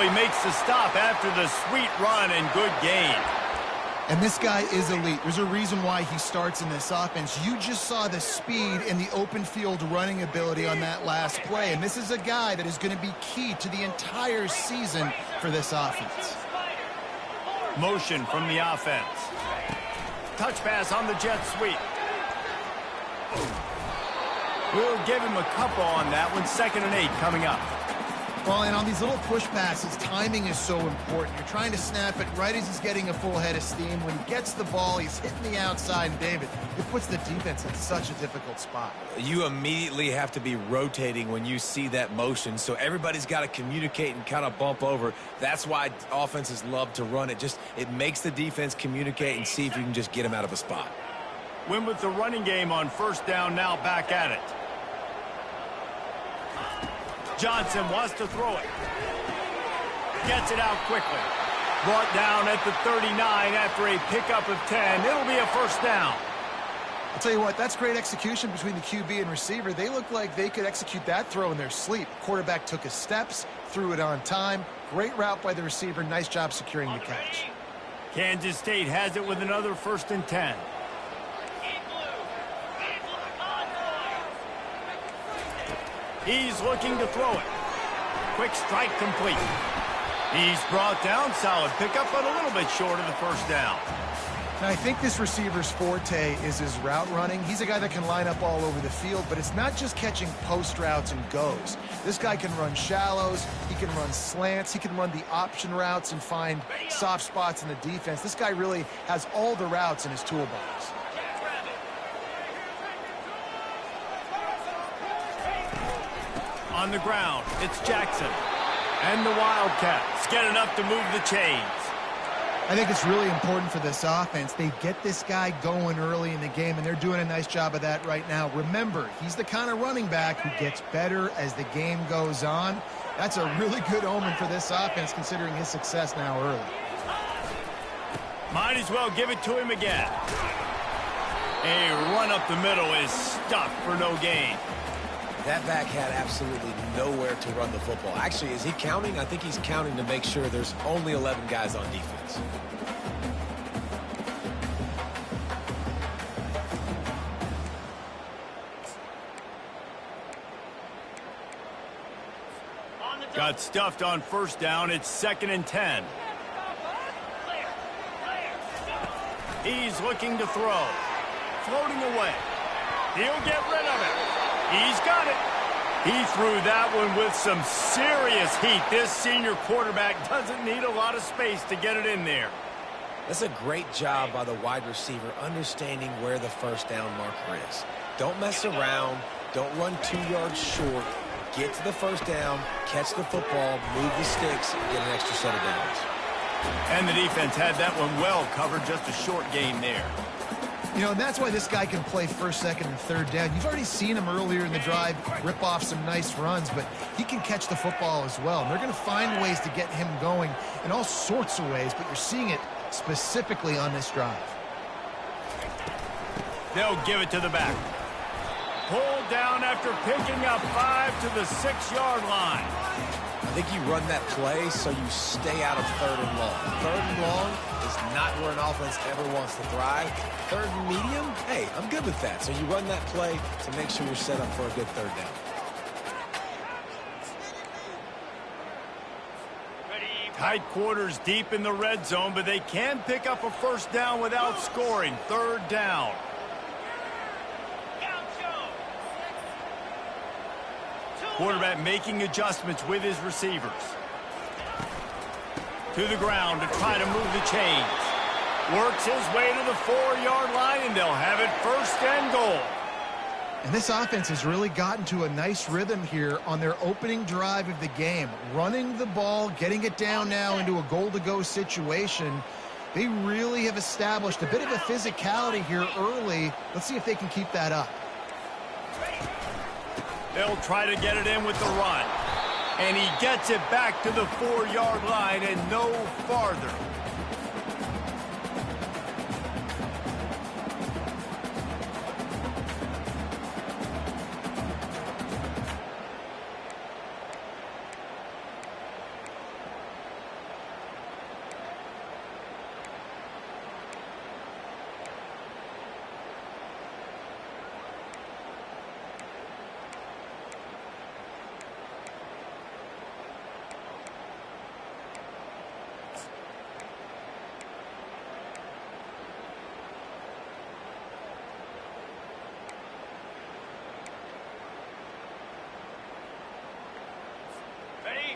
he makes the stop after the sweet run and good gain. And this guy is elite. There's a reason why he starts in this offense. You just saw the speed and the open field running ability on that last play. And this is a guy that is going to be key to the entire season for this offense. Motion from the offense. Touch pass on the jet sweep. We'll give him a couple on that one. 2nd and 8 coming up. Well, and on these little push passes, timing is so important. You're trying to snap it right as he's getting a full head of steam. When he gets the ball, he's hitting the outside. And, David, it puts the defense in such a difficult spot. You immediately have to be rotating when you see that motion, so everybody's got to communicate and kind of bump over. That's why offenses love to run it. It makes the defense communicate and see if you can just get them out of a spot. Win with the running game on 1st down, now back at it. Johnson wants to throw it. Gets it out quickly. Brought down at the 39 after a pickup of 10. It'll be a 1st down. I'll tell you what, that's great execution between the QB and receiver. They look like they could execute that throw in their sleep. Quarterback took his steps, threw it on time. Great route by the receiver. Nice job securing the catch. Kansas State has it with another 1st and 10. He's looking to throw it. Quick strike complete. He's brought down. Solid pickup, but a little bit short of the 1st down. Now, I think this receiver's forte is his route running. He's a guy that can line up all over the field, but it's not just catching post routes and goes. This guy can run shallows. He can run slants. He can run the option routes and find soft spots in the defense. This guy really has all the routes in his toolbox. On the ground, it's Jackson. And the Wildcats get enough to move the chains. I think it's really important for this offense. They get this guy going early in the game, and they're doing a nice job of that right now. Remember, he's the kind of running back who gets better as the game goes on. That's a really good omen for this offense, considering his success now early. Might as well give it to him again. A run up the middle is stuffed for no gain. That back had absolutely nowhere to run the football. Actually, is he counting? I think he's counting to make sure there's only 11 guys on defense. Got stuffed on 1st down. It's 2nd and 10. He's looking to throw. Floating away. He'll get rid of it. He's got it. He threw that one with some serious heat. This senior quarterback doesn't need a lot of space to get it in there. That's a great job by the wide receiver understanding where the 1st down marker is. Don't mess around. Don't run 2 yards short. Get to the 1st down, catch the football, move the sticks, and get an extra set of downs. And the defense had that one well covered, just a short gain there. You know, and that's why this guy can play 1st, 2nd, and 3rd down. You've already seen him earlier in the drive rip off some nice runs, but he can catch the football as well. And they're going to find ways to get him going in all sorts of ways, but you're seeing it specifically on this drive. They'll give it to the back. Pulled down after picking up 5 to the 6-yard line. I think you run that play so you stay out of 3rd and long. 3rd and long is not where an offense ever wants to thrive. 3rd and medium, hey, I'm good with that. So you run that play to make sure you're set up for a good 3rd down. Tight quarters deep in the red zone, but they can pick up a 1st down without scoring. 3rd down. Quarterback making adjustments with his receivers. To the ground to try to move the chains. Works his way to the 4-yard line, and they'll have it 1st and goal. And this offense has really gotten to a nice rhythm here on their opening drive of the game. Running the ball, getting it down now into a goal-to-go situation. They really have established a bit of a physicality here early. Let's see if they can keep that up. They'll try to get it in with the run. And he gets it back to the 4-yard line and no farther.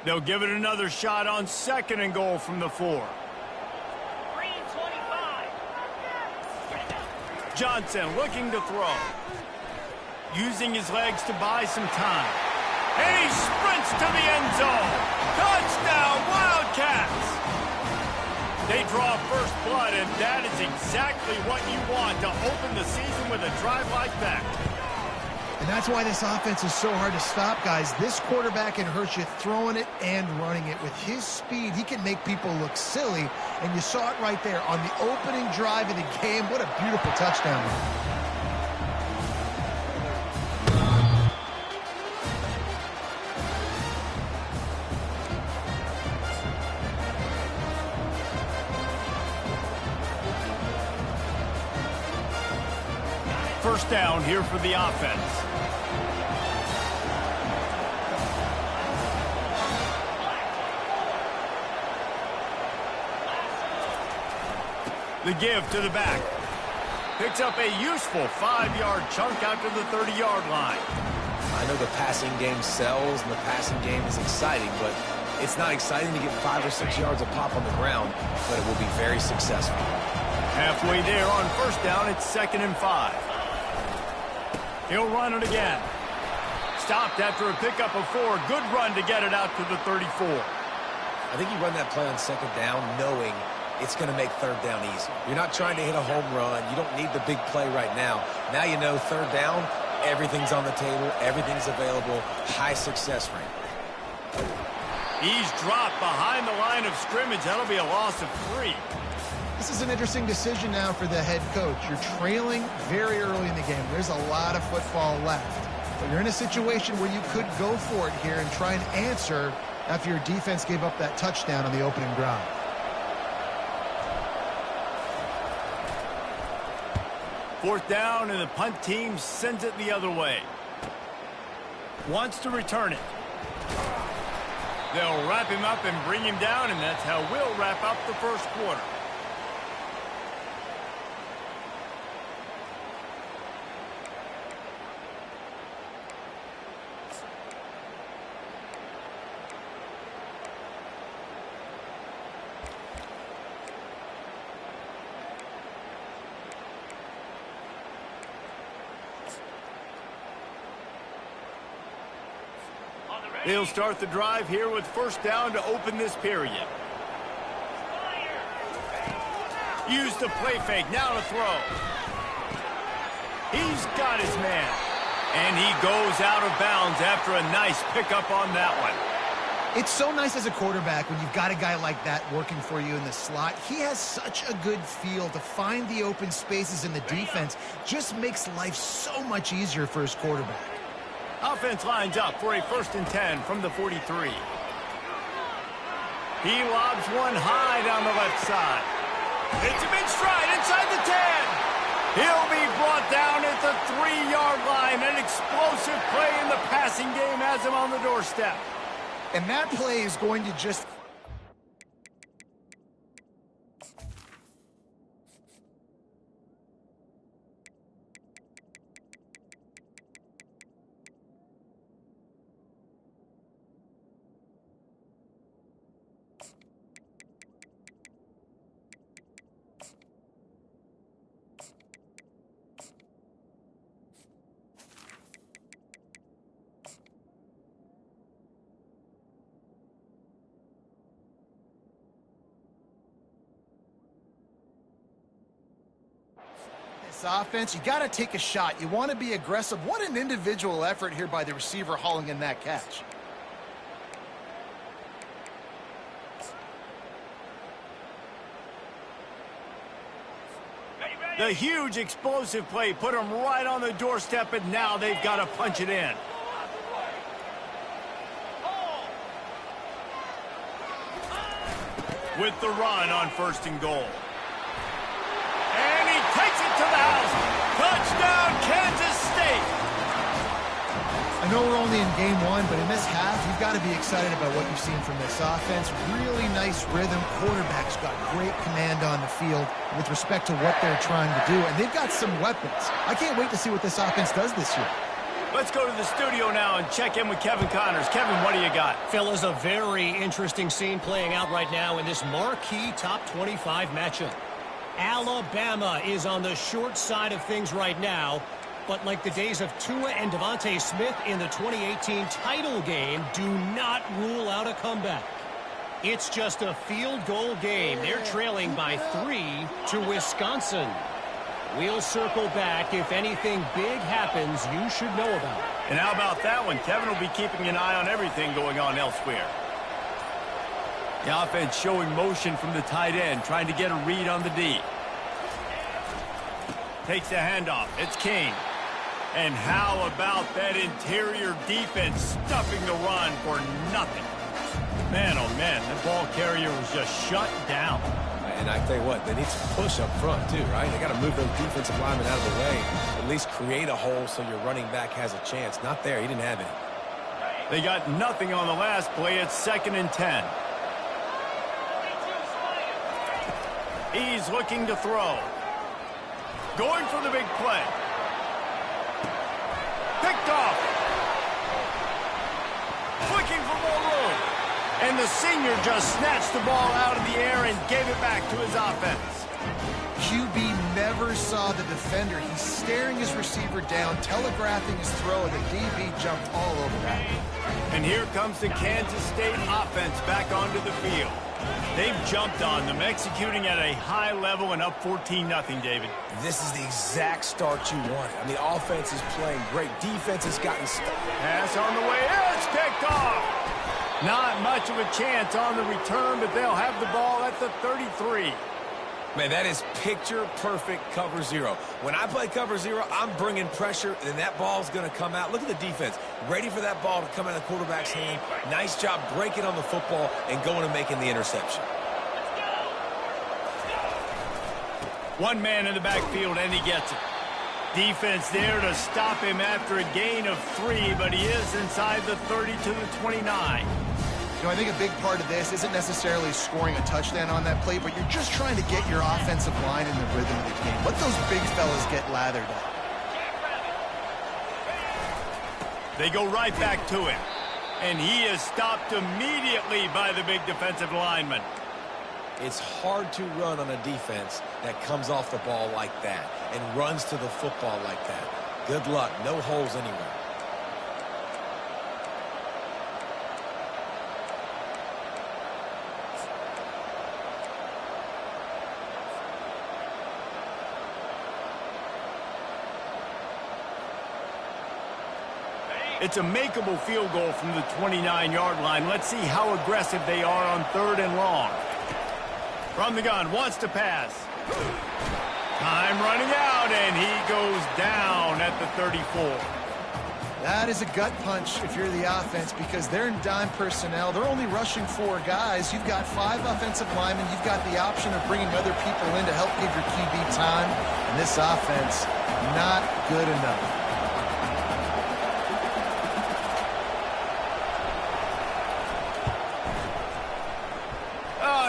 They'll give it another shot on 2nd and goal from the 4. Johnson looking to throw. Using his legs to buy some time. And he sprints to the end zone. Touchdown, Wildcats! They draw first blood, and that is exactly what you want to open the season with a drive like that. And that's why this offense is so hard to stop, guys. This quarterback can hurt you throwing it and running it. With his speed, he can make people look silly, and you saw it right there on the opening drive of the game. What a beautiful touchdown. First down here for the offense. The give to the back. Picks up a useful 5-yard chunk out to the 30-yard line. I know the passing game sells and the passing game is exciting, but it's not exciting to get 5 or 6 yards of pop on the ground, but it will be very successful. Halfway there on first down, it's 2nd and 5. He'll run it again. Stopped after a pickup of 4. Good run to get it out to the 34. I think you run that play on 2nd down knowing it's going to make 3rd down easy. You're not trying to hit a home run. You don't need the big play right now. Now you know 3rd down, everything's on the table, everything's available, high success rate. He's dropped behind the line of scrimmage. That'll be a loss of 3. This is an interesting decision now for the head coach. You're trailing very early in the game. There's a lot of football left. But you're in a situation where you could go for it here and try and answer after your defense gave up that touchdown on the opening drive. Fourth down, and the punt team sends it the other way. Wants to return it. They'll wrap him up and bring him down, and that's how we'll wrap up the first quarter. They'll start the drive here with first down to open this period. Use the play fake, now to throw. He's got his man. And he goes out of bounds after a nice pickup on that one. It's so nice as a quarterback when you've got a guy like that working for you in the slot. He has such a good feel to find the open spaces in the defense. Just makes life so much easier for his quarterback. Offense lines up for a 1st and 10 from the 43. He lobs one high down the left side. Hits him in stride inside the 10. He'll be brought down at the 3-yard line. An explosive play in the passing game has him on the doorstep. And that play is going to just... offense, you got to take a shot. You want to be aggressive. What an individual effort here by the receiver hauling in that catch. The huge explosive play put him right on the doorstep, and now they've got to punch it in. With the run on 1st and goal. And he takes it to the house. Touchdown, Kansas State. I know we're only in game 1, but in this half, you've got to be excited about what you've seen from this offense. Really nice rhythm. Quarterback's got great command on the field with respect to what they're trying to do, and they've got some weapons. I can't wait to see what this offense does this year. Let's go to the studio now and check in with Kevin Connors. Kevin, what do you got? Fellas, a very interesting scene playing out right now in this marquee top 25 matchup. Alabama is on the short side of things right now, but like the days of Tua and Devontae Smith in the 2018 title game, do not rule out a comeback. It's just a field goal game. They're trailing by 3 to Wisconsin. We'll circle back. If anything big happens, you should know about it. And how about that one? Kevin will be keeping an eye on everything going on elsewhere. The offense showing motion from the tight end, trying to get a read on the D. Takes the handoff. It's King. And how about that interior defense stuffing the run for nothing? Man, oh man, the ball carrier was just shut down. And I tell you what, they need some push up front too, right? They got to move those defensive linemen out of the way. At least create a hole so your running back has a chance. Not there. He didn't have any. They got nothing on the last play. It's 2nd and 10. He's looking to throw. Going for the big play. Picked off. Flicking for more room. And the senior just snatched the ball out of the air and gave it back to his offense. QB never saw the defender. He's staring his receiver down, telegraphing his throw, and the DB jumped all over that. And here comes the Kansas State offense back onto the field. They've jumped on them, executing at a high level and up 14-0, David. This is the exact start you want. I mean, the offense is playing great. Defense has gotten stuck. Pass on the way. It's picked off. Not much of a chance on the return, but they'll have the ball at the 33. Man, that is picture-perfect cover zero. When I play cover zero, I'm bringing pressure, and that ball's going to come out. Look at the defense. Ready for that ball to come out of the quarterback's hand. Nice job breaking on the football and going and making the interception. One man in the backfield, and he gets it. Defense there to stop him after a gain of 3, but he is inside the 30 to the 29. You know, I think a big part of this isn't necessarily scoring a touchdown on that play, but you're just trying to get your offensive line in the rhythm of the game. Let those big fellas get lathered up. They go right back to him. And he is stopped immediately by the big defensive lineman. It's hard to run on a defense that comes off the ball like that and runs to the football like that. Good luck. No holes anywhere. It's a makeable field goal from the 29-yard line. Let's see how aggressive they are on 3rd and long. From the gun, wants to pass. Time running out, and he goes down at the 34. That is a gut punch if you're the offense because they're in dime personnel. They're only rushing 4 guys. You've got 5 offensive linemen. You've got the option of bringing other people in to help give your QB time. And this offense, not good enough.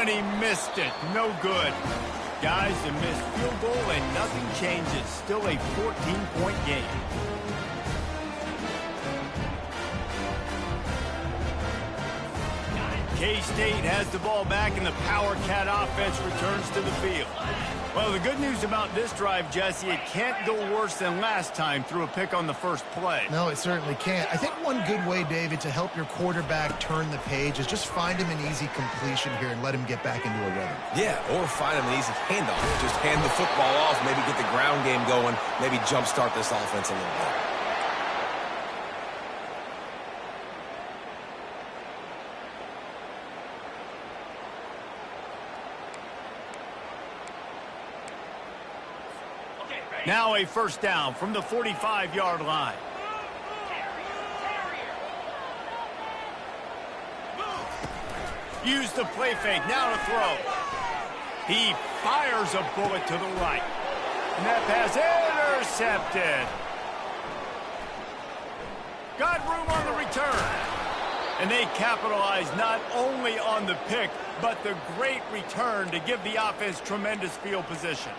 And he missed it. No good. Guys, a missed field goal and nothing changes. Still a 14-point game. K-State has the ball back and the Power Cat offense returns to the field. Well, the good news about this drive, Jesse, it can't go worse than last time through a pick on the first play. No, it certainly can't. I think one good way, David, to help your quarterback turn the page is just find him an easy completion here and let him get back into a rhythm. Yeah, or find him an easy handoff. Just hand the football off, maybe get the ground game going, maybe jumpstart this offense a little bit. Now a first down from the 45-yard line. Use the play fake, now to throw. He fires a bullet to the right. And that pass intercepted. Got room on the return. And they capitalize not only on the pick, but the great return to give the offense tremendous field position.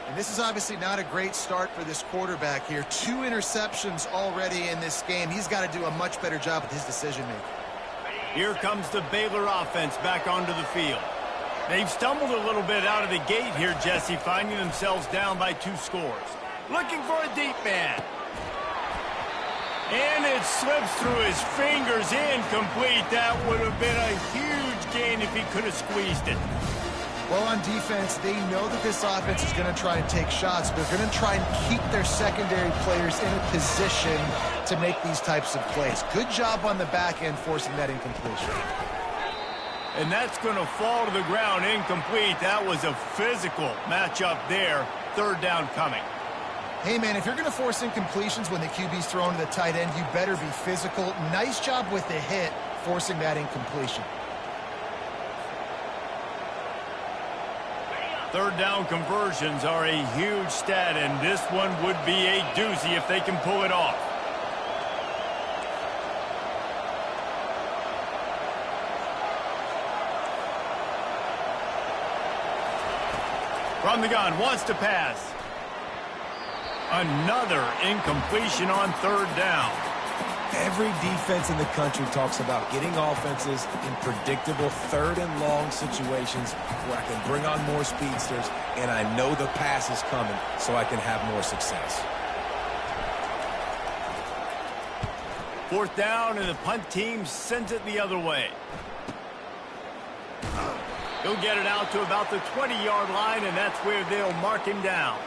And this is obviously not a great start for this quarterback here. 2 interceptions already in this game. He's got to do a much better job with his decision-making. Here comes the Baylor offense back onto the field. They've stumbled a little bit out of the gate here, Jesse, finding themselves down by 2 scores. Looking for a deep man. And it slips through his fingers, incomplete. That would have been a huge gain if he could have squeezed it. Well, on defense, they know that this offense is going to try and take shots. They're going to try and keep their secondary players in a position to make these types of plays. Good job on the back end forcing that incompletion. And that's going to fall to the ground incomplete. That was a physical matchup there. 3rd down coming. Hey, man, if you're going to force incompletions when the QB's thrown to the tight end, you better be physical. Nice job with the hit, forcing that incompletion. 3rd down conversions are a huge stat, and this one would be a doozy if they can pull it off. From the gun, wants to pass. Another incompletion on 3rd down. Every defense in the country talks about getting offenses in predictable 3rd and long situations where I can bring on more speedsters and I know the pass is coming so I can have more success. 4th down, and the punt team sends it the other way. He'll get it out to about the 20-yard line, and that's where they'll mark him down.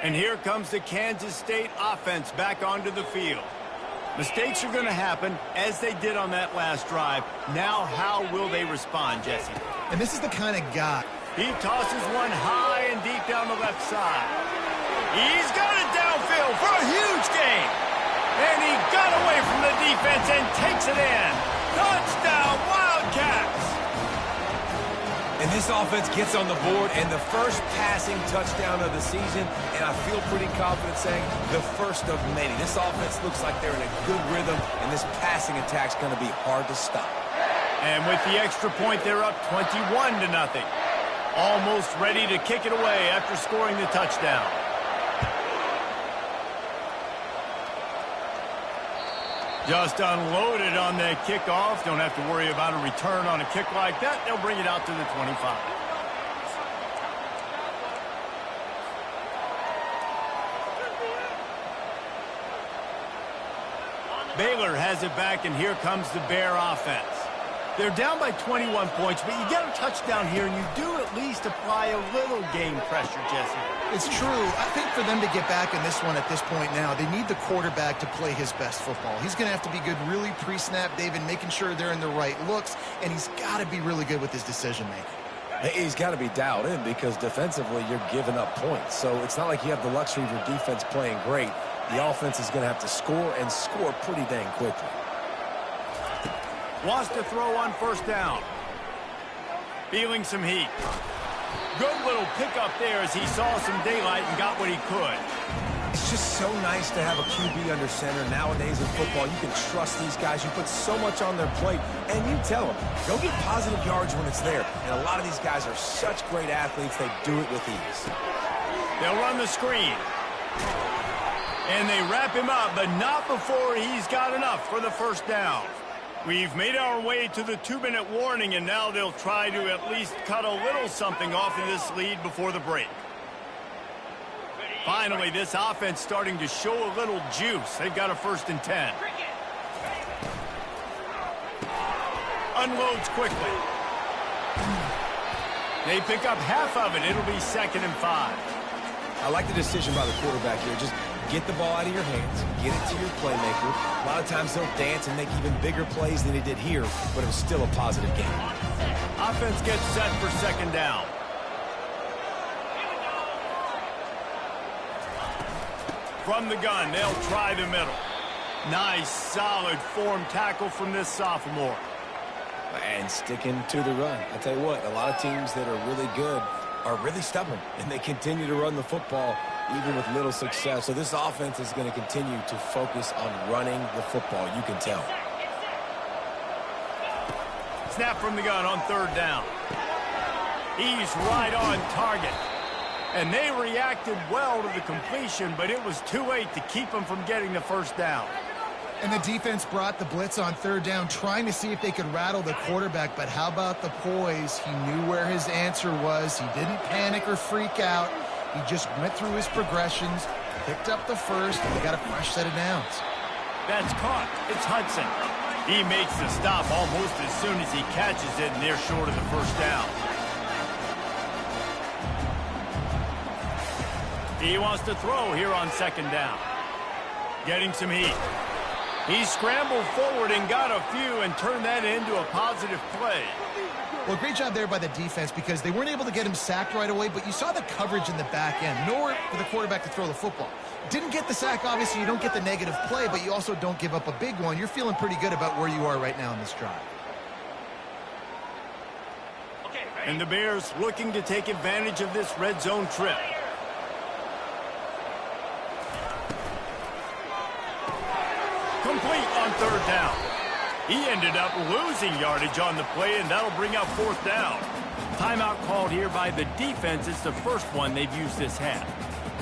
And here comes the Kansas State offense back onto the field. Mistakes are going to happen, as they did on that last drive. Now, how will they respond, Jesse? And this is the kind of guy. He tosses one high and deep down the left side. He's got it downfield for a huge gain. And he got away from the defense and takes it in. Touchdown, Wildcats! And this offense gets on the board, and the first passing touchdown of the season, and I feel pretty confident saying the first of many. This offense looks like they're in a good rhythm, and this passing attack's going to be hard to stop. And with the extra point, they're up 21-0. Almost ready to kick it away after scoring the touchdown. Just unloaded on that kickoff. Don't have to worry about a return on a kick like that. They'll bring it out to the 25. Baylor has it back, and here comes the Bear offense. They're down by 21 points, but you get a touchdown here, and you do at least apply a little game pressure, Jesse. It's true. I think for them to get back in this one at this point now, they need the quarterback to play his best football. He's going to have to be good really pre-snap, David, making sure they're in the right looks, and he's got to be really good with his decision-making. He's got to be dialed in because defensively you're giving up points. So it's not like you have the luxury of your defense playing great. The offense is going to have to score and score pretty dang quickly. Wants to throw on 1st down. Feeling some heat. Good little pickup there as he saw some daylight and got what he could. It's just so nice to have a QB under center. Nowadays in football, you can trust these guys. You put so much on their plate, and you tell them, go get positive yards when it's there. And a lot of these guys are such great athletes, they do it with ease. They'll run the screen. And they wrap him up, but not before he's got enough for the 1st down. We've made our way to the 2-minute warning, and now they'll try to at least cut a little something off of this lead before the break. Finally, this offense starting to show a little juice. They've got a 1st and 10. Unloads quickly. They pick up half of it. It'll be 2nd and 5. I like the decision by the quarterback here. Just get the ball out of your hands, get it to your playmaker. A lot of times they'll dance and make even bigger plays than he did here, but it was still a positive game. Offense gets set for 2nd down. From the gun, they'll try the middle. Nice, solid form tackle from this sophomore. And sticking to the run. I tell you what, a lot of teams that are really good are really stubborn, and they continue to run the football even with little success. So this offense is going to continue to focus on running the football. You can tell. Snap from the gun on third down. He's right on target. And they reacted well to the completion, but it was too late to keep them from getting the first down. And the defense brought the blitz on third down, trying to see if they could rattle the quarterback. But how about the poise? He knew where his answer was. He didn't panic or freak out. He just went through his progressions, picked up the first, and they got a fresh set of downs. That's caught. It's Hudson. He makes the stop almost as soon as he catches it, and they're short of the first down. He wants to throw here on second down. Getting some heat. He scrambled forward and got a few and turned that into a positive play. Well, great job there by the defense because they weren't able to get him sacked right away, but you saw the coverage in the back end. Nowhere for the quarterback to throw the football. Didn't get the sack, obviously. You don't get the negative play, but you also don't give up a big one. You're feeling pretty good about where you are right now in this drive. And the Bears looking to take advantage of this red zone trip. Complete on third down. He ended up losing yardage on the play, and that'll bring up fourth down. Timeout called here by the defense. It's the first one they've used this half.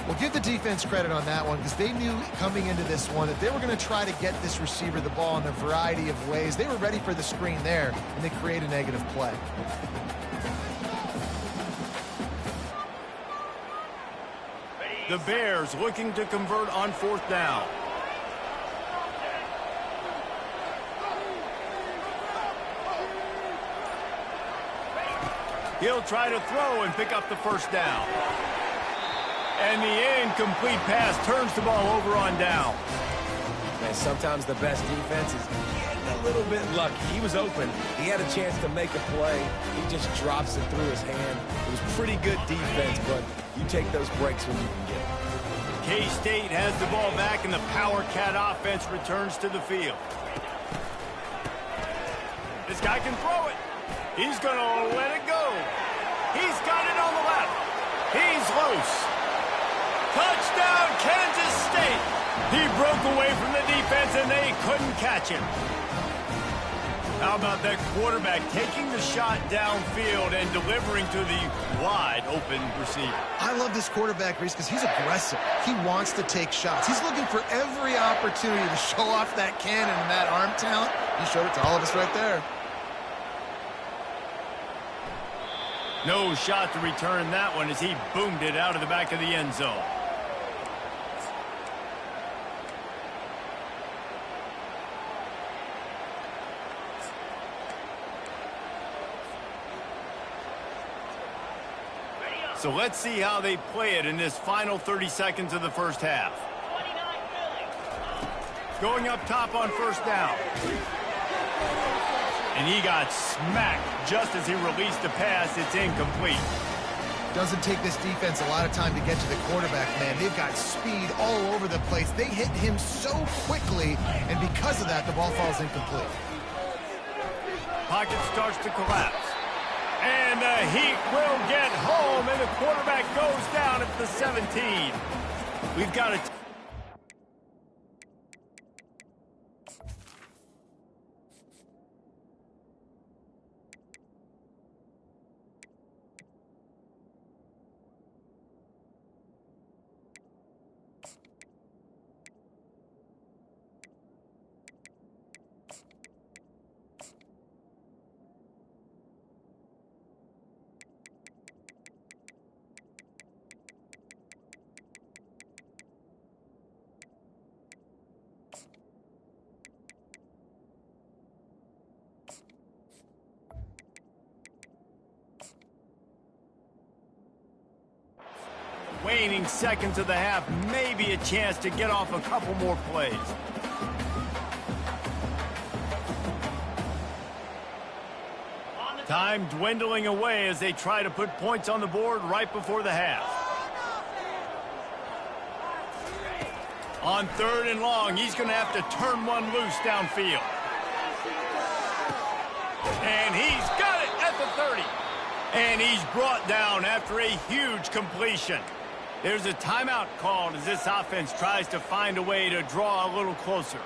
Well, give the defense credit on that one because they knew coming into this one that they were going to try to get this receiver the ball in a variety of ways. They were ready for the screen there, and they create a negative play. The Bears looking to convert on fourth down. He'll try to throw and pick up the first down. And the incomplete pass turns the ball over on down. And sometimes the best defense is getting a little bit lucky. He was open. He had a chance to make a play. He just drops it through his hand. It was pretty good defense, but you take those breaks when you can get them. K-State has the ball back, and the Power Cat offense returns to the field. This guy can throw it. He's going to let it go. He's got it on the left. He's loose. Touchdown, Kansas State. He broke away from the defense, and they couldn't catch him. How about that quarterback taking the shot downfield and delivering to the wide-open receiver? I love this quarterback, Reese, because he's aggressive. He wants to take shots. He's looking for every opportunity to show off that cannon and that arm talent. He showed it to all of us right there. No shot to return that one as he boomed it out of the back of the end zone. So let's see how they play it in this final 30 seconds of the first half. Going up top on first down. And he got smacked just as he released the pass. It's incomplete. Doesn't take this defense a lot of time to get to the quarterback, man. They've got speed all over the place. They hit him so quickly, and because of that, the ball falls incomplete. Pocket starts to collapse. And the Heat will get home, and the quarterback goes down at the 17. We've got a... Waning seconds of the half, maybe a chance to get off a couple more plays. Time dwindling away as they try to put points on the board right before the half. On third and long, he's going to have to turn one loose downfield. And he's got it at the 30. And he's brought down after a huge completion. There's a timeout called as this offense tries to find a way to draw a little closer.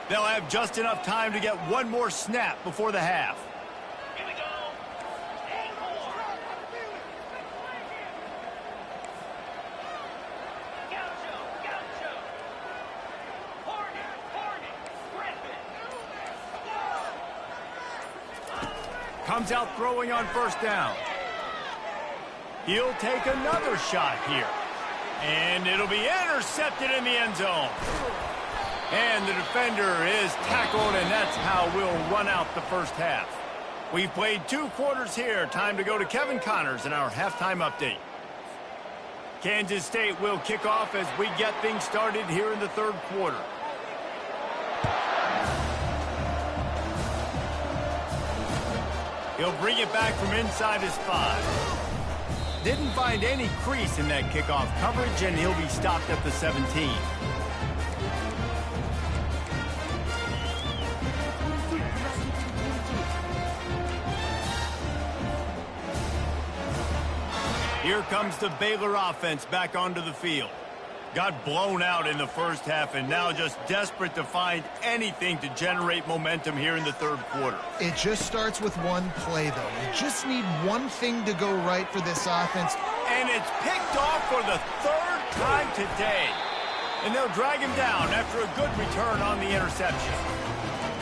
They'll have just enough time to get one more snap before the half. Here we go. Gaucho. Hornet. Griffin. Comes out throwing on first down. He'll take another shot here. And it'll be intercepted in the end zone. And the defender is tackled, and that's how we'll run out the first half. We've played 2 quarters here. Time to go to Kevin Connors in our halftime update. Kansas State will kick off as we get things started here in the 3rd quarter. He'll bring it back from inside his 5. Didn't find any crease in that kickoff coverage, and he'll be stopped at the 17. Here comes the Baylor offense back onto the field. Got blown out in the first half and now just desperate to find anything to generate momentum here in the 3rd quarter. It just starts with one play, though. You just need one thing to go right for this offense. And it's picked off for the 3rd time today. And they'll drag him down after a good return on the interception.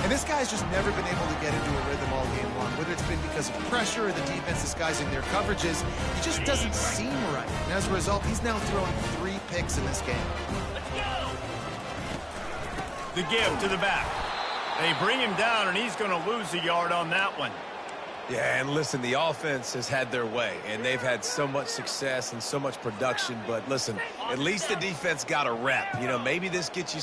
And this guy's just never been able to get into a rhythm all game long. Whether it's been because of pressure or the defense disguising their coverages, he just doesn't seem right. And as a result, he's now throwing 3 picks in this game. The give to the back. They bring him down, and he's going to lose a yard on that one. Yeah, and listen, the offense has had their way, and they've had so much success and so much production. But listen, at least the defense got a rep. You know, maybe this gets you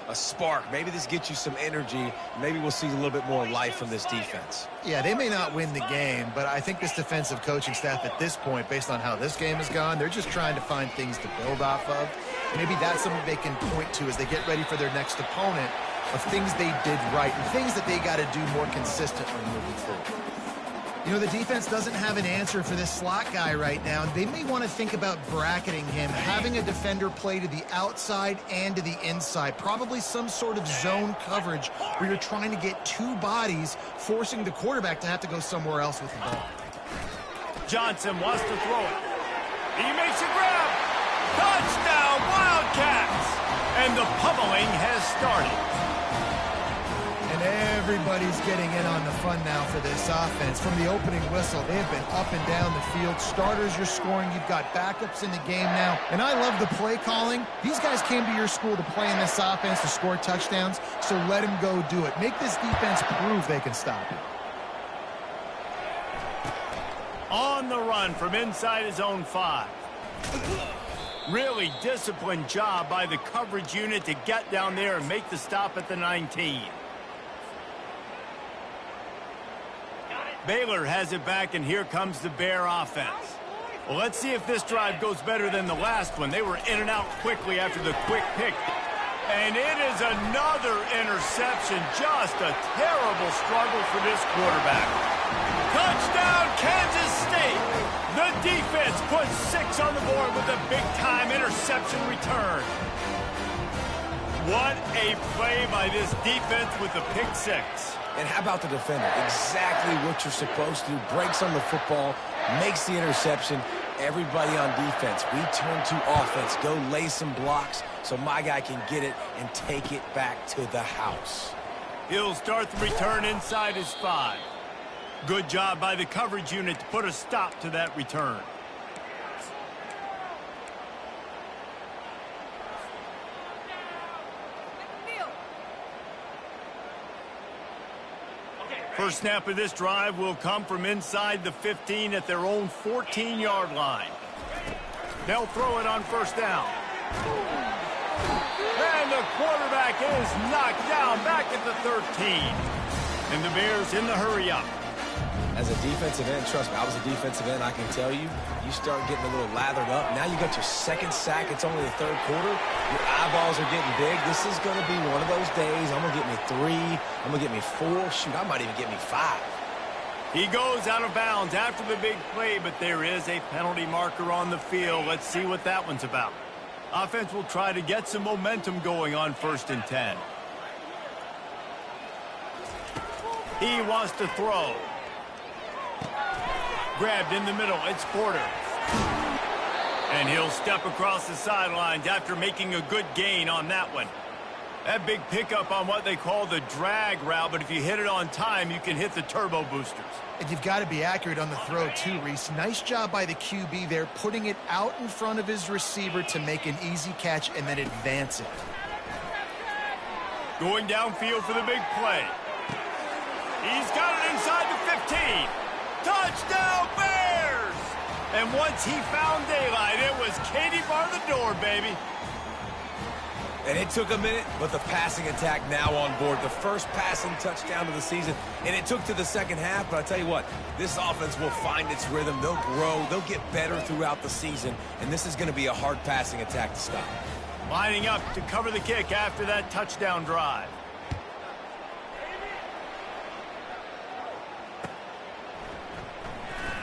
a spark. Maybe this gets you some energy. Maybe we'll see a little bit more life from this defense. Yeah, they may not win the game, but I think this defensive coaching staff at this point, based on how this game has gone, they're just trying to find things to build off of. Maybe that's something they can point to as they get ready for their next opponent, of things they did right and things that they got to do more consistently moving forward. You know, the defense doesn't have an answer for this slot guy right now. They may want to think about bracketing him, having a defender play to the outside and to the inside. Probably some sort of zone coverage where you're trying to get 2 bodies, forcing the quarterback to have to go somewhere else with the ball. Johnson wants to throw it. He makes a grab. Touchdown, Wildcats! And the pummeling has started. Everybody's getting in on the fun now for this offense. From the opening whistle, they have been up and down the field. Starters, you're scoring. You've got backups in the game now. And I love the play calling. These guys came to your school to play in this offense to score touchdowns, so let them go do it. Make this defense prove they can stop it. On the run from inside his own 5. Really disciplined job by the coverage unit to get down there and make the stop at the 19. Baylor has it back, and here comes the Bear offense. Well, let's see if this drive goes better than the last one. They were in and out quickly after the quick pick. And it is another interception. Just a terrible struggle for this quarterback. Touchdown, Kansas State! The defense puts 6 on the board with a big-time interception return. What a play by this defense with the pick 6. And how about the defender? Exactly what you're supposed to do. Breaks on the football, makes the interception. Everybody on defense, we turn to offense. Go lay some blocks so my guy can get it and take it back to the house. He'll start the return inside his 5. Good job by the coverage unit to put a stop to that return. First snap of this drive will come from inside the 15 at their own 14-yard line. They'll throw it on first down. And the quarterback is knocked down back at the 13. And the Bears in the hurry-up. As a defensive end, trust me, I was a defensive end, I can tell you, you start getting a little lathered up. Now you got your 2nd sack. It's only the 3rd quarter. Your eyeballs are getting big. This is going to be one of those days. I'm going to get me 3. I'm going to get me 4. Shoot, I might even get me 5. He goes out of bounds after the big play, but there is a penalty marker on the field. Let's see what that one's about. Offense will try to get some momentum going on 1st and 10. He wants to throw. Grabbed in the middle. It's Porter. And he'll step across the sidelines after making a good gain on that one. That big pickup on what they call the drag route, but if you hit it on time, you can hit the turbo boosters. And you've got to be accurate on the throw too, Reese. Nice job by the QB there, putting it out in front of his receiver to make an easy catch and then advance it. Going downfield for the big play. He's got it inside the 15. Touchdown, Bears! And once he found daylight, it was Katie bar the door, baby. And it took a minute, but the passing attack now on board. The first passing touchdown of the season, and it took to the second half, but I tell you what, this offense will find its rhythm. They'll grow. They'll get better throughout the season, and this is going to be a hard passing attack to stop. Lining up to cover the kick after that touchdown drive.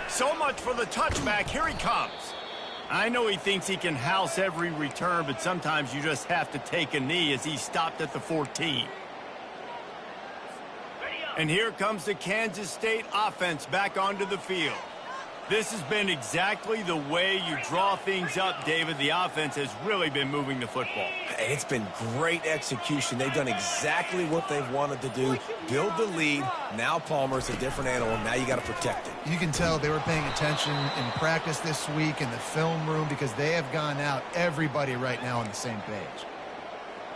So much for the touchback. Here he comes. I know he thinks he can house every return, but sometimes you just have to take a knee as he stopped at the 14. And here comes the Kansas State offense back onto the field. This has been exactly the way you draw things up, David. The offense has really been moving the football. And it's been great execution. They've done exactly what they've wanted to do. Build the lead. Now Palmer's a different animal. Now you got to protect it. You can tell they were paying attention in practice this week in the film room because they have gone out, everybody right now on the same page.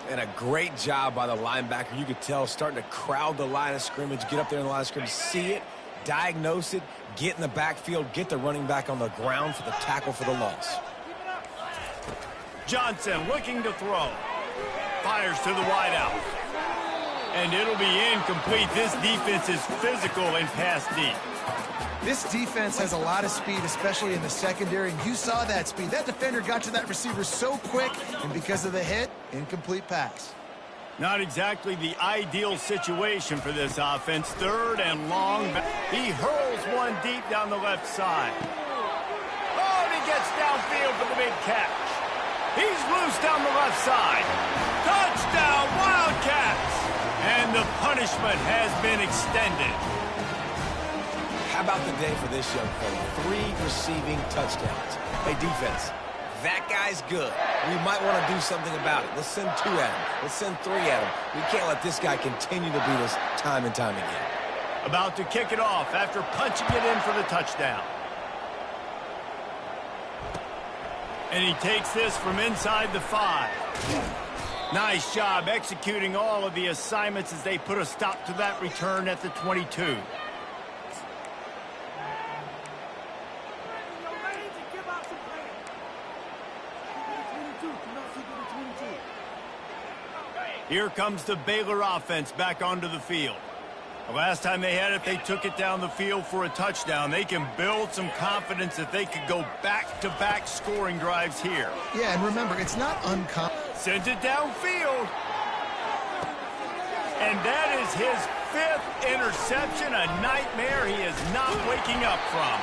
And a great job by the linebacker. You could tell starting to crowd the line of scrimmage, get up there in the line of scrimmage, see it, diagnose it, get in the backfield, get the running back on the ground for the tackle for the loss. Johnson looking to throw. Fires to the wideout. And it'll be incomplete. This defense is physical and pass deep. This defense has a lot of speed, especially in the secondary, and you saw that speed. That defender got to that receiver so quick, and because of the hit, incomplete pass. Not exactly the ideal situation for this offense. Third and long. He hurls one deep down the left side. Oh, and he gets downfield for the big catch. He's loose down the left side. Touchdown, Wildcats! And the punishment has been extended. How about the day for this young fella? 3 receiving touchdowns. Hey, defense, that guy's good. We might want to do something about it. Let's send 2 at him. Let's send 3 at him. We can't let this guy continue to beat us time and time again. About to kick it off after punching it in for the touchdown. And he takes this from inside the 5. Nice job executing all of the assignments as they put a stop to that return at the 22. Here comes the Baylor offense back onto the field. The last time they had it, they took it down the field for a touchdown. They can build some confidence that they could go back-to-back scoring drives here. Yeah, and remember, it's not uncommon. Sends it downfield. And that is his 5th interception, a nightmare he is not waking up from.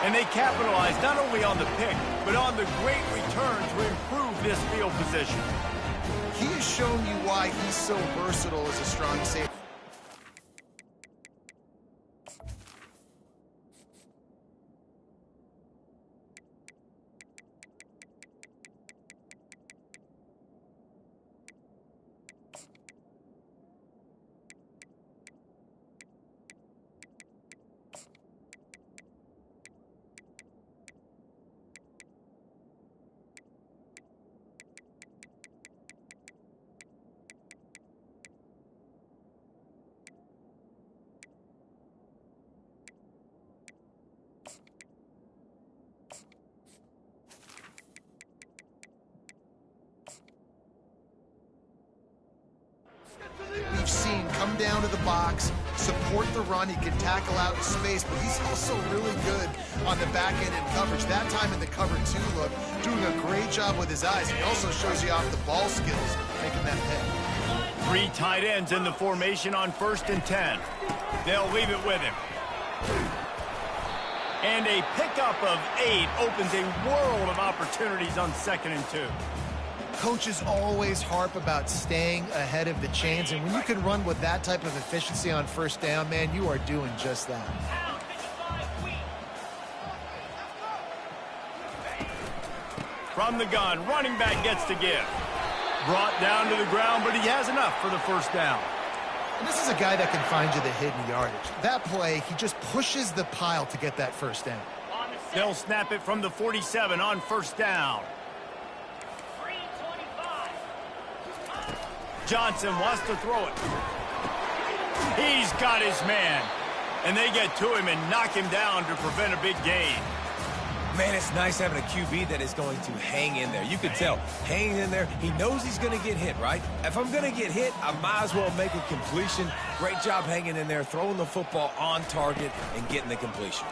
And they capitalize not only on the pick, but on the great return to improve this field position. He has shown you why he's so versatile as a strong safety. We've seen come down to the box, support the run. He can tackle out in space, but he's also really good on the back end and coverage. That time in the cover 2 look, doing a great job with his eyes. He also shows you off the ball skills, making that pick. 3 tight ends in the formation on 1st and 10. They'll leave it with him. And a pickup of 8 opens a world of opportunities on 2nd and 2. Coaches always harp about staying ahead of the chains, and when you can run with that type of efficiency on first down, man, you are doing just that. From the gun, running back gets the give. Brought down to the ground, but he has enough for the first down. And this is a guy that can find you the hidden yardage. That play, he just pushes the pile to get that first down. They'll snap it from the 47 on first down. Johnson wants to throw it. He's got his man. And they get to him and knock him down to prevent a big gain. Man, it's nice having a QB that is going to hang in there. You can tell, hanging in there, he knows he's going to get hit, right? If I'm going to get hit, I might as well make a completion. Great job hanging in there, throwing the football on target and getting the completion.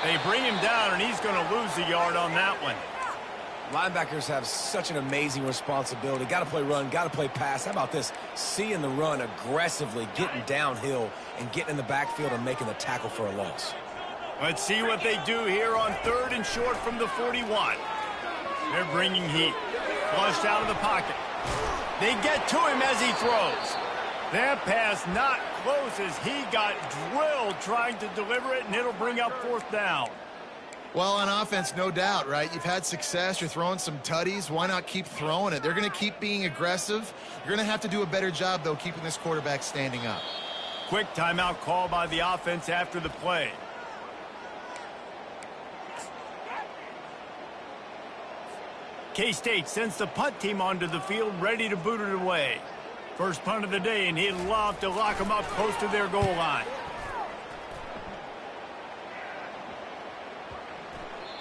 They bring him down, and he's going to lose a yard on that one. Linebackers have such an amazing responsibility. Got to play run, got to play pass. How about this? Seeing the run aggressively, getting downhill, and getting in the backfield and making the tackle for a loss. Let's see what they do here on 3rd and short from the 41. They're bringing heat. Flushed out of the pocket. They get to him as he throws. That pass not close as he got drilled trying to deliver it, and it'll bring up 4th down. Well, on offense, no doubt, right? You've had success. You're throwing some tutties. Why not keep throwing it? They're going to keep being aggressive. You're going to have to do a better job, though, keeping this quarterback standing up. Quick timeout call by the offense after the play. K-State sends the punt team onto the field, ready to boot it away. First punt of the day, and he'd love to lock them up close to their goal line.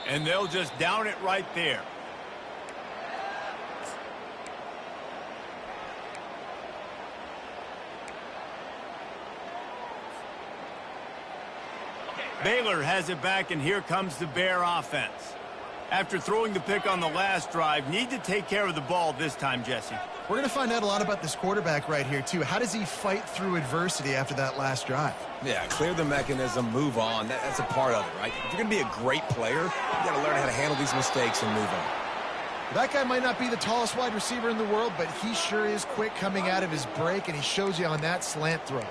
And they'll just down it right there. Baylor has it back, and here comes the Bear offense. After throwing the pick on the last drive, need to take care of the ball this time, Jesse. We're going to find out a lot about this quarterback right here, too. How does he fight through adversity after that last drive? Yeah, clear the mechanism, move on. That's a part of it, right? If you're going to be a great player, you got to learn how to handle these mistakes and move on. That guy might not be the tallest wide receiver in the world, but he sure is quick coming out of his break, and he shows you on that slant throw.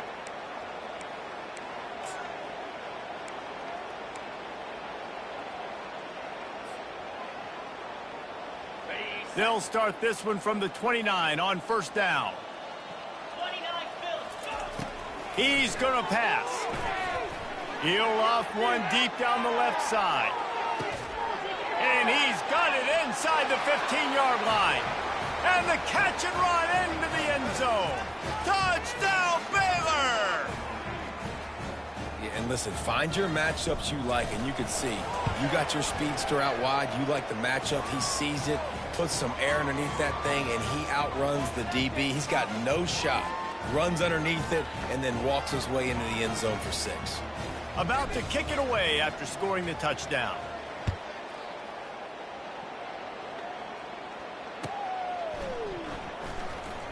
They'll start this one from the 29 on first down. He's going to pass. He'll off one deep down the left side. And he's got it inside the 15-yard line. And the catch and run into the end zone. Touchdown, Baylor! Yeah, and listen, find your matchups you like, and you can see you got your speedster out wide. You like the matchup. He sees it, puts some air underneath that thing, and he outruns the DB. He's got no shot. Runs underneath it, and then walks his way into the end zone for 6. About to kick it away after scoring the touchdown.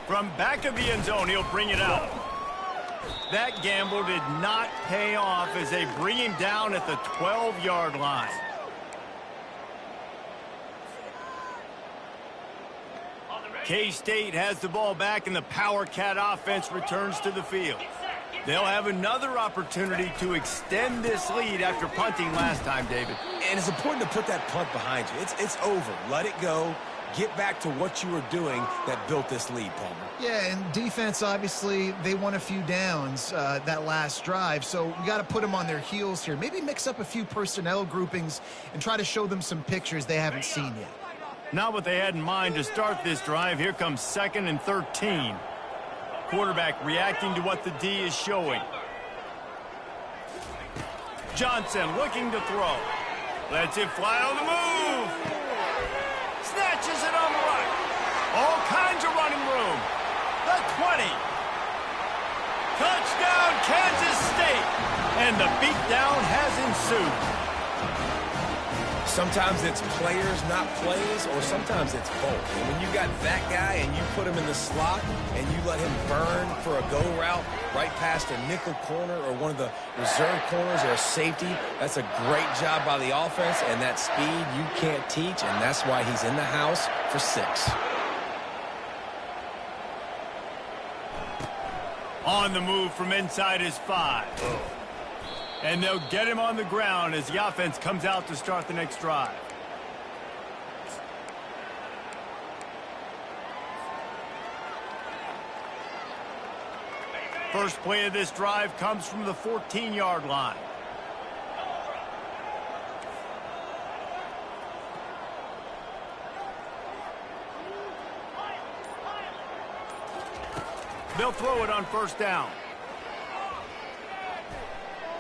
From back of the end zone, he'll bring it out. That gamble did not pay off as they bring him down at the 12-yard line. K-State has the ball back, and the Power Cat offense returns to the field. They'll have another opportunity to extend this lead after punting last time, David. And it's important to put that punt behind you. It's over. Let it go. Get back to what you were doing that built this lead, Palmer. Yeah, and defense, obviously, they won a few downs that last drive, so we got to put them on their heels here. Maybe mix up a few personnel groupings and try to show them some pictures they haven't seen yet. Not what they had in mind to start this drive. Here comes 2nd and 13. Quarterback reacting to what the D is showing. Johnson looking to throw. Lets it fly on the move. Snatches it on the right. All kinds of running room. The 20. Touchdown, Kansas State. And the beatdown has ensued. Sometimes it's players, not plays, or sometimes it's both. And when you got that guy and you put him in the slot and you let him burn for a go route right past a nickel corner or one of the reserve corners or a safety, that's a great job by the offense, and that speed you can't teach, and that's why he's in the house for 6. On the move from inside his 5. And they'll get him on the ground as the offense comes out to start the next drive. First play of this drive comes from the 14-yard line. They'll throw it on first down.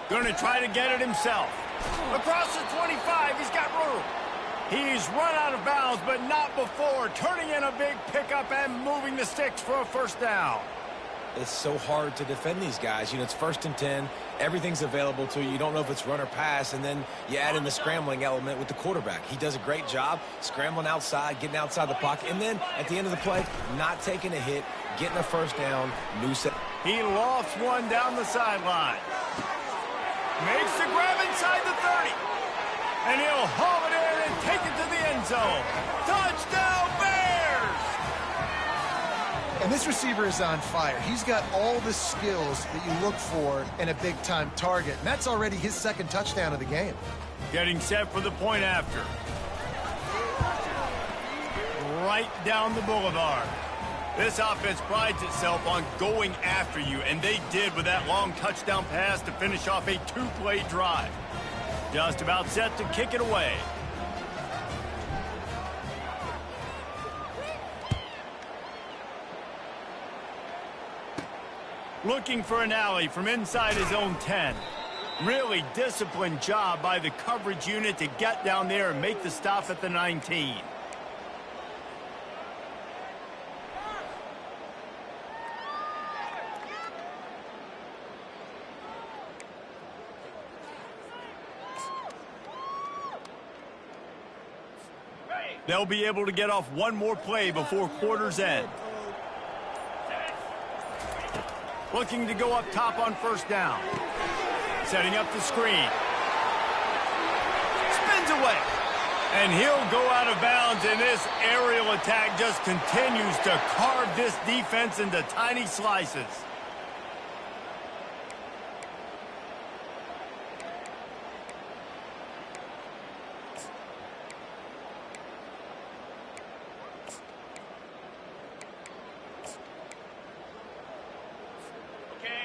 Going to try to get it himself. Across the 25, he's got room. He's run out of bounds, but not before. Turning in a big pickup and moving the sticks for a first down. It's so hard to defend these guys. You know, it's 1st and 10. Everything's available to you. You don't know if it's run or pass, and then you add in the scrambling element with the quarterback. He does a great job scrambling outside, getting outside the pocket, and then at the end of the play, not taking a hit, getting a first down, new set. He lofts one down the sideline. Makes the grab inside the 30. And he'll haul it in and take it to the end zone. Touchdown, Bears! And this receiver is on fire. He's got all the skills that you look for in a big-time target. And that's already his 2nd touchdown of the game. Getting set for the point after. Right down the boulevard. This offense prides itself on going after you, and they did with that long touchdown pass to finish off a 2-play drive. Just about set to kick it away. Looking for an alley from inside his own 10. Really disciplined job by the coverage unit to get down there and make the stop at the 19. They'll be able to get off one more play before quarter's end. Looking to go up top on first down. Setting up the screen. Spins away. And he'll go out of bounds, and this aerial attack just continues to carve this defense into tiny slices.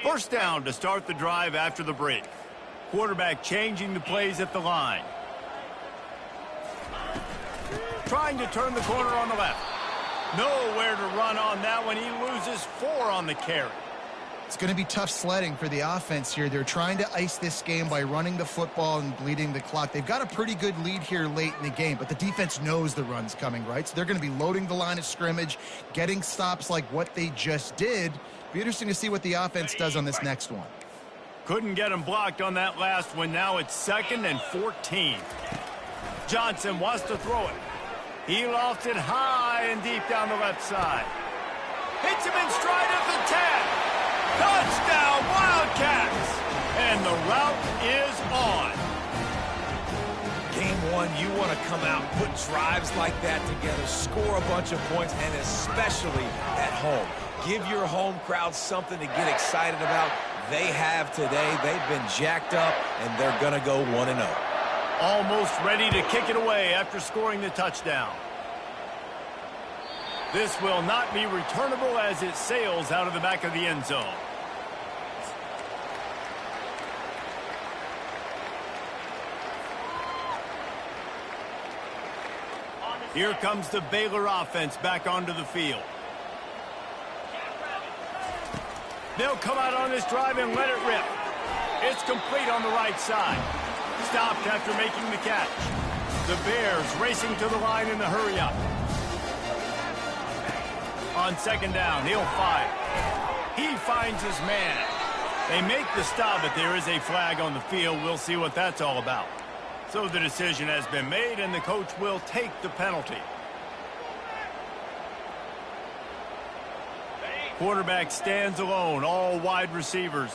First down to start the drive after the break. Quarterback changing the plays at the line. Trying to turn the corner on the left. Nowhere to run on that one. He loses 4 on the carry. It's going to be tough sledding for the offense here. They're trying to ice this game by running the football and bleeding the clock. They've got a pretty good lead here late in the game, but the defense knows the run's coming, right? So they're going to be loading the line of scrimmage, getting stops like what they just did. Be interesting to see what the offense does on this next one. Couldn't get him blocked on that last one. Now it's 2nd and 14. Johnson wants to throw it. He lofts it high and deep down the left side. Hits him in stride at the 10. Touchdown, Wildcats! And the route is on. Game 1, you want to come out, put drives like that together, score a bunch of points, and especially at home. Give your home crowd something to get excited about. They have today. They've been jacked up, and they're going to go 1-0. Almost ready to kick it away after scoring the touchdown. This will not be returnable as it sails out of the back of the end zone. Here comes the Baylor offense back onto the field. They'll come out on this drive and let it rip. It's complete on the right side. Stopped after making the catch. The Bears racing to the line in the hurry-up. On 2nd down, he'll fire. He finds his man. They make the stop, but there is a flag on the field. We'll see what that's all about. So the decision has been made, and the coach will take the penalty. Quarterback stands alone, all wide receivers.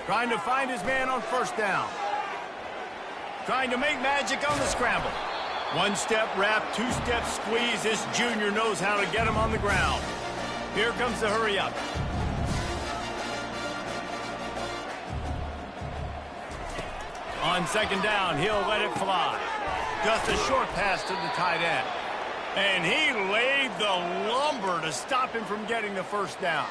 Trying to find his man on first down. Trying to make magic on the scramble. One-step wrap, two-step squeeze. This junior knows how to get him on the ground. Here comes the hurry-up. On second down, he'll let it fly. Just a short pass to the tight end. And he laid the lumber to stop him from getting the first down.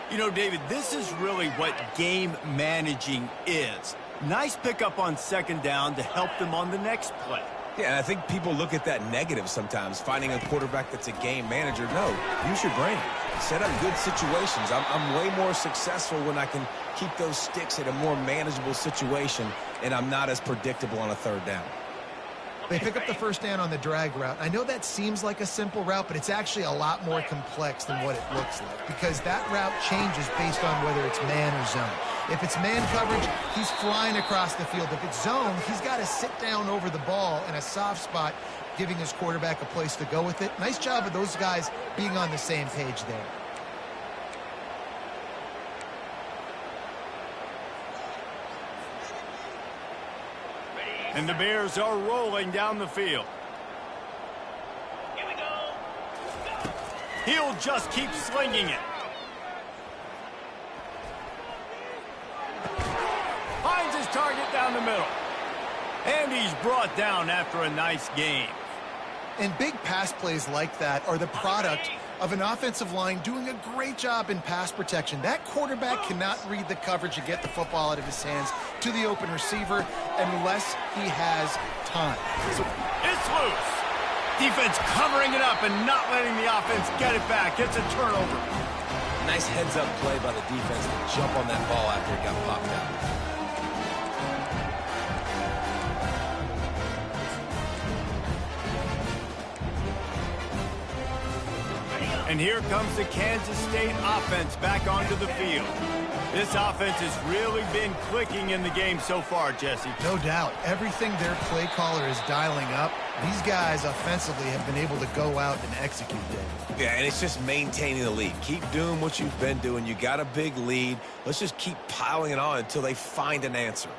You know, David, this is really what game managing is. Nice pickup on second down to help them on the next play. Yeah, and I think people look at that negative sometimes, finding a quarterback that's a game manager. No, use your brain. Set up good situations. I'm way more successful when I can keep those sticks at a more manageable situation, and I'm not as predictable on a third down. They pick up the first down on the drag route. I know that seems like a simple route, but it's actually a lot more complex than what it looks like, because that route changes based on whether it's man or zone. If it's man coverage, he's flying across the field. If it's zone, he's got to sit down over the ball in a soft spot, giving his quarterback a place to go with it. Nice job of those guys being on the same page there. And the Bears are rolling down the field. Here we go. He'll just keep slinging it. Finds his target down the middle. And he's brought down after a nice game. And big pass plays like that are the product of an offensive line doing a great job in pass protection. That quarterback cannot read the coverage and get the football out of his hands to the open receiver unless he has time. So it's loose. Defense covering it up and not letting the offense get it back. It's a turnover. Nice heads-up play by the defense to jump on that ball after it got popped out. And here comes the Kansas State offense back onto the field. This offense has really been clicking in the game so far, Jesse. No doubt. Everything their play caller is dialing up, these guys offensively have been able to go out and execute it. Yeah, and it's just maintaining the lead. Keep doing what you've been doing. You got a big lead. Let's just keep piling it on until they find an answer.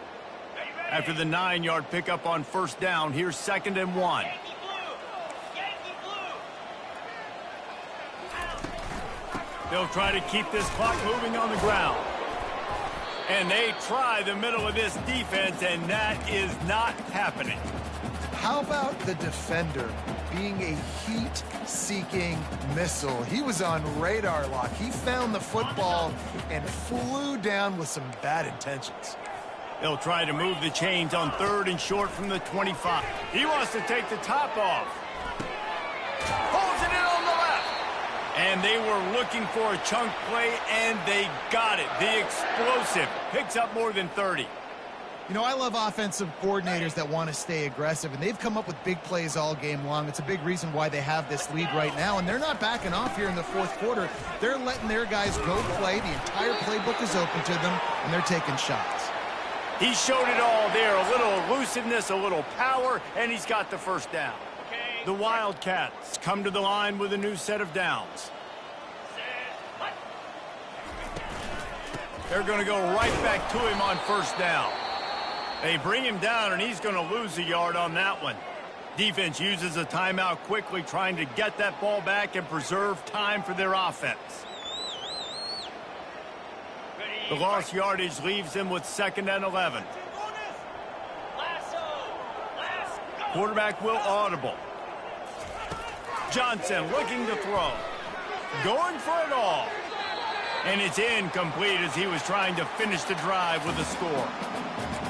After the 9-yard pickup on first down, here's 2nd and 1. They'll try to keep this clock moving on the ground. And they try the middle of this defense, and that is not happening. How about the defender being a heat-seeking missile? He was on radar lock. He found the football and flew down with some bad intentions. They'll try to move the chains on 3rd and short from the 25. He wants to take the top off. Pulls it in on the left. And they were looking for a chunk play, and they got it. The explosive picks up more than 30. You know, I love offensive coordinators that want to stay aggressive, and they've come up with big plays all game long. It's a big reason why they have this lead right now, and they're not backing off here in the 4th quarter. They're letting their guys go play. The entire playbook is open to them, and they're taking shots. He showed it all there. A little elusiveness, a little power, and he's got the first down. The Wildcats come to the line with a new set of downs. They're going to go right back to him on first down. They bring him down, and he's going to lose a yard on that one. Defense uses a timeout quickly, trying to get that ball back and preserve time for their offense. The lost yardage leaves them with 2nd and 11. Quarterback will audible. Johnson looking to throw. Going for it all. And it's incomplete as he was trying to finish the drive with a score.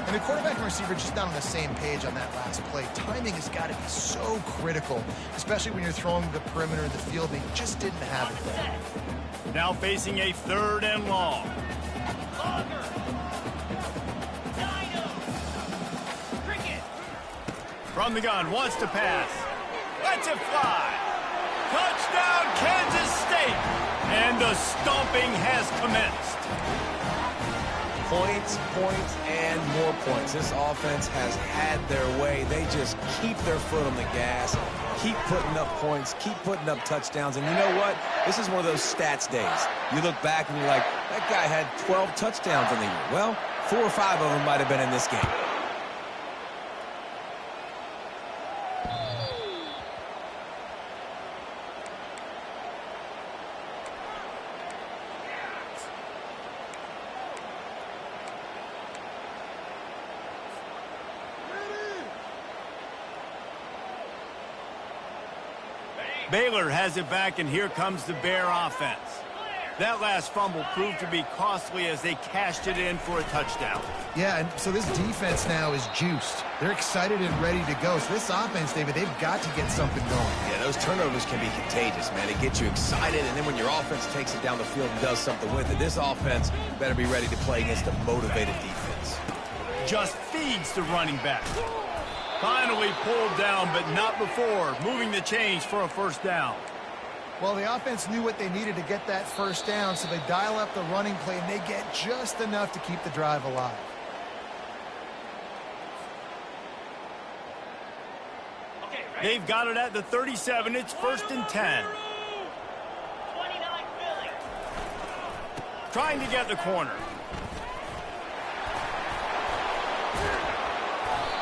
And the quarterback and receiver just not on the same page on that last play. Timing has got to be so critical, especially when you're throwing the perimeter of the field. They just didn't have it there. Now facing a 3rd and long. From the gun, wants to pass. Lets it fly. Touchdown, Kansas State. And the stomping has commenced. Points, points, and more points. This offense has had their way. They just keep their foot on the gas, keep putting up points, keep putting up touchdowns. And you know what? This is one of those stats days. You look back and you're like, that guy had 12 touchdowns in the year. Well, 4 or 5 of them might have been in this game. Baylor has it back, and here comes the Bear offense. That last fumble proved to be costly as they cashed it in for a touchdown. Yeah, and so this defense now is juiced. They're excited and ready to go. So this offense, David, they've got to get something going. Yeah, those turnovers can be contagious, man. They get you excited, and then when your offense takes it down the field and does something with it, this offense better be ready to play against a motivated defense. Just feeds the running back. Finally pulled down, but not before. Moving the chains for a first down. Well, the offense knew what they needed to get that first down, so they dial up the running play, and they get just enough to keep the drive alive. They've got it at the 37. It's 1st and 10. 29 Philly. Trying to get the corner.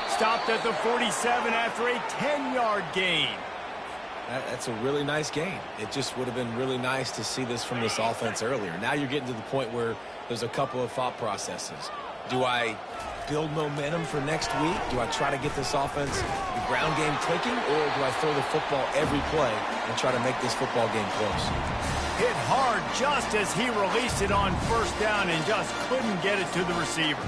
Stopped at the 47 after a 10-yard gain. That's a really nice gain. It just would have been really nice to see this from this offense earlier. Now you're getting to the point where there's a couple of thought processes. Do I build momentum for next week? Do I try to get this offense, the ground game clicking, or do I throw the football every play and try to make this football game close? Hit hard just as he released it on first down and just couldn't get it to the receiver.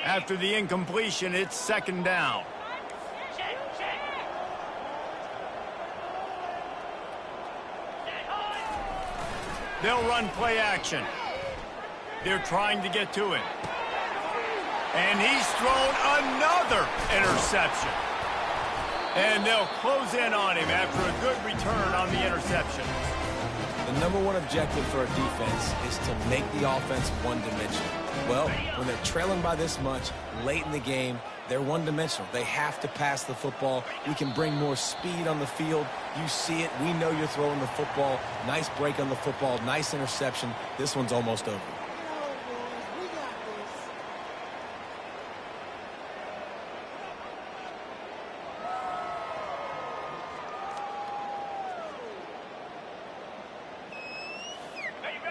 After the incompletion, it's 2nd down. Check, check. They'll run play action. They're trying to get to it. And he's thrown another interception. And they'll close in on him after a good return on the interception. The number one objective for a defense is to make the offense one-dimensional. Well, when they're trailing by this much late in the game, they're one-dimensional. They have to pass the football. We can bring more speed on the field. You see it. We know you're throwing the football. Nice break on the football. Nice interception. This one's almost over.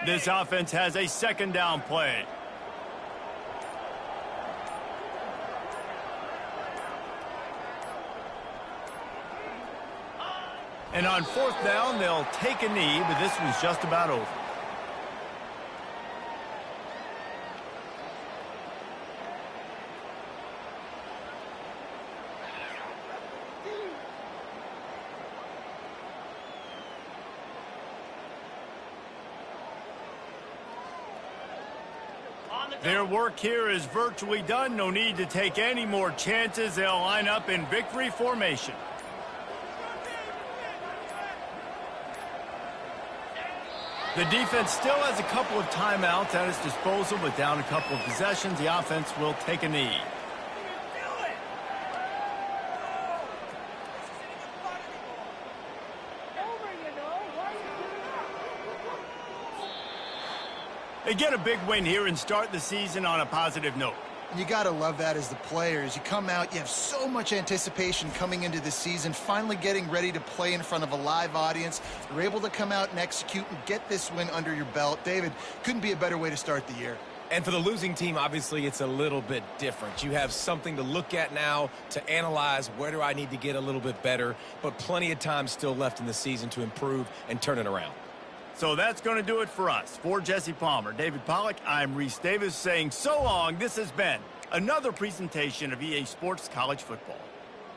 This offense has a 2nd down play. And on 4th down, they'll take a knee, but this one's just about over. Their work here is virtually done. No need to take any more chances. They'll line up in victory formation. The defense still has a couple of timeouts at its disposal, but down a couple of possessions, the offense will take a knee. They get a big win here and start the season on a positive note. You got to love that as the players. You come out, you have so much anticipation coming into the season, finally getting ready to play in front of a live audience. You're able to come out and execute and get this win under your belt. David, couldn't be a better way to start the year. And for the losing team, obviously, it's a little bit different. You have something to look at now to analyze where do I need to get a little bit better, but plenty of time still left in the season to improve and turn it around. So that's going to do it for us. For Jesse Palmer, David Pollack, I'm Reese Davis saying so long. This has been another presentation of EA Sports College Football.